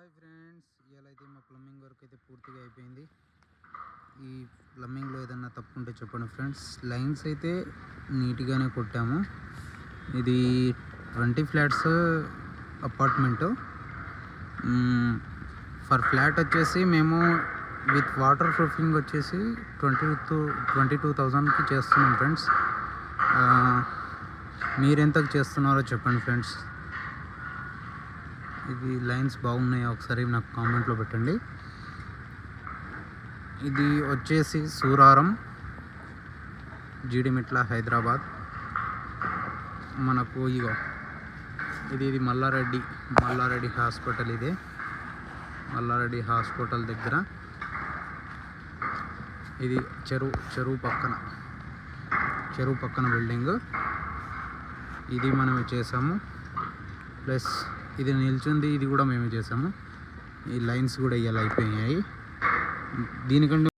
Hi friends, ఇవాళ అయితే మా ప్లంబింగ్ వర్క్ అయితే పూర్తిగా అయిపోయింది. ఈ ప్లంబింగ్లో ఏదన్నా తప్పు ఉంటే చెప్పండి ఫ్రెండ్స్. లైన్స్ అయితే నీట్గానే కొట్టాము. ఇది 20 ఫ్లాట్స్ అపార్ట్మెంటు. ఫర్ ఫ్లాట్ వచ్చేసి మేము విత్ వాటర్ ప్రూఫింగ్ వచ్చేసి 22,000కి చేస్తున్నాం ఫ్రెండ్స్. మీరెంతకు చేస్తున్నారో చెప్పండి ఫ్రెండ్స్. ఇది లైన్స్ బాగున్నాయా ఒకసారి నాకు కామెంట్లో పెట్టండి. ఇది వచ్చేసి సూరారం, జీడిమిట్ల, హైదరాబాద్. మనకు ఇగో ఇది మల్లారెడ్డి హాస్పిటల్. ఇదే మల్లారెడ్డి హాస్పిటల్ దగ్గర. ఇది చెరువు పక్కన బిల్డింగ్. ఇది మనమే చేసాము. ప్లస్ ఇది నిల్చుంది, ఇది కూడా మేమే చేసాము. ఈ లైన్స్ కూడా ఇవాళ అయిపోయాయి. దీనికంటే